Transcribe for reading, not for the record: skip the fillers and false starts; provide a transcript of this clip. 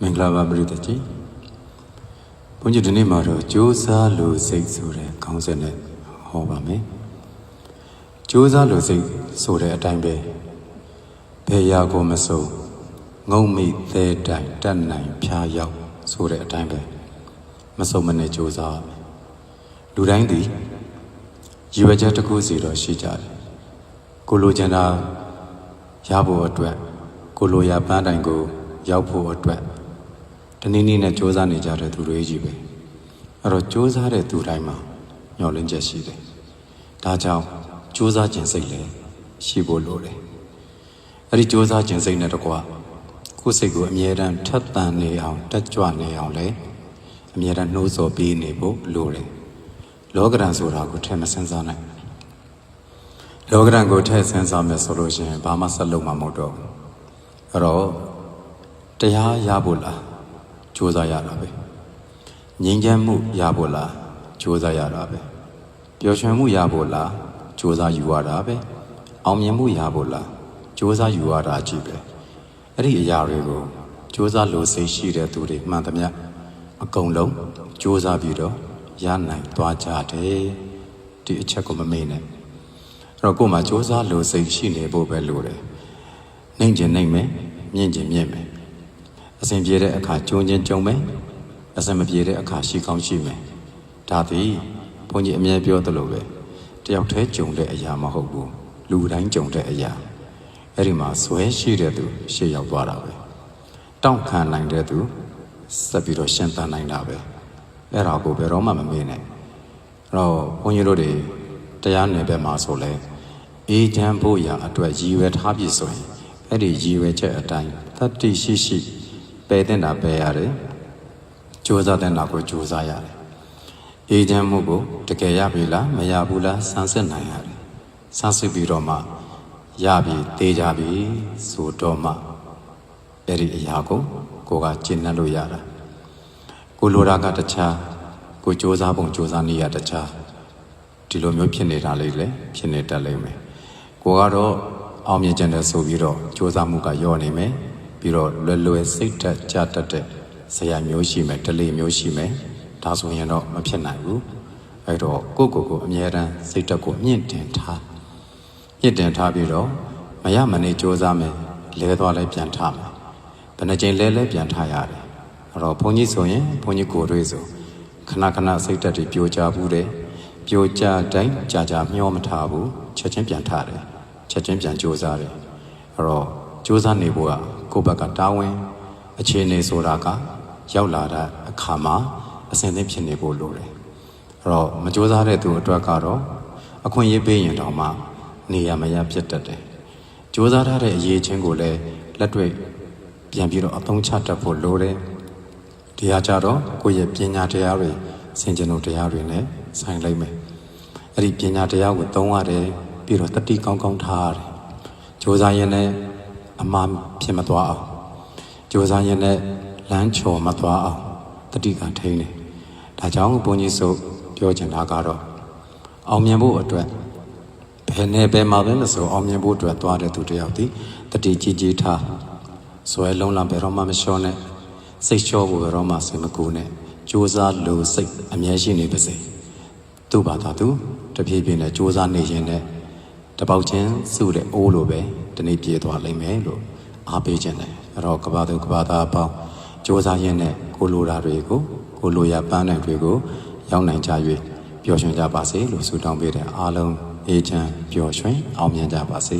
မင်္ဂလာပါပရိသတ်ကြီးဘုန်းကြီးဒီနေ့မှာတော့ကြိုးစားလို့စိတ်ဆိုတဲ့ခေါင်းစဉ်နဲ့ဟောပါမယ်ကြိုးစားလို့စိတ်ဆိုတဲ့အတိုင်းပဲဘယ်ရာကိုမစုံငုံမိသေးတိုင်တက်နိုင်ဖြားရောက်ဆိုတဲ့အတိုင်းပဲမစုံမနဲ့ကြိုးစားရမယ်လူတိုင်းသည်ရည်ရွယ်ချက်တစ်ခုစီတော့ရှိကြတယ်ကိုလိုချင်တာရဖို့အတွက်ကိုလိုရာပန်းတိုင်ကိုရောက်ဖို့အတွက်တနည်းနည်းနဲ့စ조사နေကြတဲ့သူတွေကြီးပဲအဲ့တော့စ조사တဲ့သူတိုင်းမှာညှော်လင့်ချက်ရှိတယ်ဒါကြောင့်စ조사ခြင်းစိတ်လည်းရှိဖို့လိုတယ်အဲ့ဒီစ조사ခြင်းစိတ်နဲ့တကွာကိုယ်စိတ်ကိုအမြဲတမ်းထက်သန်နေအောင်တက်ကြွနေအောင်လည်းအမြဲတမ်းနှိုးဆော်ပေးနေဖို့လိုတယ်လောကဓာတ်ဆိုတာကိုထည့်မစင်စားနိုင်လောကဓာတ်ကိုထည့်စင်စားမယ်ဆိုလို့ရှိရင်ဘာမှဆက်လုပ်မှာမဟုတ်တော့အဲ့တော့တရားရဖို့လားစ조사ရတာပဲငြိမ်းချမ်းမှုရဖို့လားစ조사ရတာပဲပျော်ရွှင်မှုရဖို့လားစ조사ယူရတာပဲအောင်မြင်မှုရဖို့လားစ조사ယူရတာကြည့်ပဲအဲ့ဒီအရာတွေကိုစ조사လို့စိတ်ရှိတဲ့သူတွေမှန်သမျှအကုန်လုံးစ조사ပြီးတော့ရနိုင်သွားကြတယ်ဒီအချက်ကိုမမေ့နဲ့အဲ့တော့ကိုယ်မှာစ조사လို့စိတ်ရှိနေဖို့ပဲလိုတယ်နှိမ့်ကျင်နှိမ့်မယ်မြင့်ကျင်မြင့်မယ်အစဉ်ပြေတဲ့အခါကျုံချင်းကျုံမယ်အစဉ်မပြေတဲ့အခါရှိကောင်းရှိမယ်ဒါသည်ဘုန်းကြီးအမြဲပြောသလိုပဲတယောက်တည်းကျုံတဲ့အရာမဟုတ်ဘူးလူတိုင်းကျုံတဲ့အရာအဲ့ဒီမှာဇွဲရှိတဲ့သူရှေ့ရောက်သွားတာပဲတောင့်ခံနိုင်တဲ့သူဆက်ပြီးတော့ရှင်သန်နိုင်တာပဲအဲ့ဒါကိုဘယ်တော့မှမမေ့နဲ့အဲ့တော့ဘုန်းကြီးတို့တွေတရားနယ်ဘက်မှာဆိုလဲအေးချမ်းဖို့ရာအတွက်ရည်ရွယ်ထားပြီဆိုရင်အဲ့ဒီရည်ရွယ်ချက်အတိုင်းတတ္တိရှိရှိပယ်တဲ့တာပယ်ရတယ်စ조사တဲ့တာကိုစ조사ရတယ်အေးချမ်းမှုကိုတကယ်ရပြီလားမရဘူးလားစမ်းစစ်နိုင်ရတယ်စမ်းစစ်ပြီးတော့မှရပြီသေးကြပြီဆိုတော့မှအဲ့ဒီအရာကိုကိုကကျင့်နှံ့လို့ရတာကိုလိုတာကတခြားကိုစ조사ပုံစ조사နည်းရတခြားဒီလိုမျိုးဖြစ်နေတာလေးလည်းဖြစ်နေတတ်လိမ့်မယ်ကိုကတော့အောင်မြင်ခြင်းနဲ့ဆိုပြီးတော့စ조사မှုကယော့နေမယ်ပြီးတော့လွယ်စိတ်တက်ကြတတ်တဲ့ဇာတ်မျိုးရှိမယ်ဒလိမျိုးရှိမယ်ဒါဆိုရင်တော့မဖြစ်နိုင်ဘူးအဲ့တော့ကိုအမြဲတမ်းစိတ်တက်ကိုမြင့်တင်ထားပြီးတော့မရမနေစ조사မယ်လဲသွားလဲပြန်ထားမယ်ဘယ်နှချိန်လဲပြန်ထားရတယ်အဲ့တော့ဘုန်းကြီးဆိုရင်ဘုန်းကြီးကိုယ်တွေ့ဆိုခဏစိတ်တက်တွေပြိုကျဘူးတယ်ပြိုကျတိုင်းကြာမျောမထားဘူးချက်ချင်းပြန်ထားတယ်ချက်ချင်းပြန်စ조사တယ်အဲ့တော့စ조사နေဖို့ကကိုယ့်ဘက်ကတာဝန်အခြေအနေဆိုတာကရောက်လာတဲ့အခါမှာအစဉ်သင့်ဖြစ်နေဖို့လိုတယ်အဲ့တော့မစ조사တဲ့သူအတွက်ကတော့အခွင့်အရေးပေးရင်တောင်မှနေရမရဖြစ်တတ်တယ်စ조사ထားတဲ့အရေးချင်းကိုလည်းလက်တွေ့ပြန်ပြီးတော့အသုံးချတတ်ဖို့လိုတယ်တရားကြတော့ကိုယ့်ရဲ့ပညာတရားတွေစင်ကြင်တို့တရားတွေနဲ့ဆိုင်လိုက်မယ်အဲ့ဒီပညာတရားကိုသုံးရတယ်ပြီးတော့တတိကောင်းထားရတယ်စ조사ရင်လည်းအမှားဖြစ်မသွားအောင်စ조사ရင်လည်းလမ်းချော်မသွားအောင်တတိကထိန်းတယ်ဒါကြောင့်ဘုန်းကြီးဆိုပြောချင်တာကတော့အောင်မြင်ဖို့အတွက်ဘယ်နဲ့ဘယ်မှာပဲမဆိုအောင်မြင်ဖို့အတွက်သွားတဲ့သူတယောက်ဒီတတိကြီးထားဇွဲလုံးလာဘယ်တော့မှမလျှော့နဲ့စိတ်လျှော့ဖို့ဘယ်တော့မှစိတ်မကူနဲ့စ조사လို့စိတ်အမြဲရှိနေပါစေသူ့ဘာသာသူတဖြည်းဖြည်းနဲ့စ조사နေရင်နဲ့တပေါက်ချင်းစုတဲ့အိုးလိုပဲဒီနေ့ပြေးသွားလိမ့်မယ်လို့အားပေးခြင်းတယ်အဲ့တော့ကဘာသူကဘာသားအပေါင်းစ조사ရင်းနဲ့ကိုလိုတာတွေကိုကိုလိုရပန်းနိုင်တွေကိုရောက်နိုင်ကြ၍ပျော်ရွှင်ကြပါစေလို့ဆုတောင်းပေးတဲ့အားလုံးအေးချမ်းပျော်ရွှင်အောင်မြင်ကြပါစေ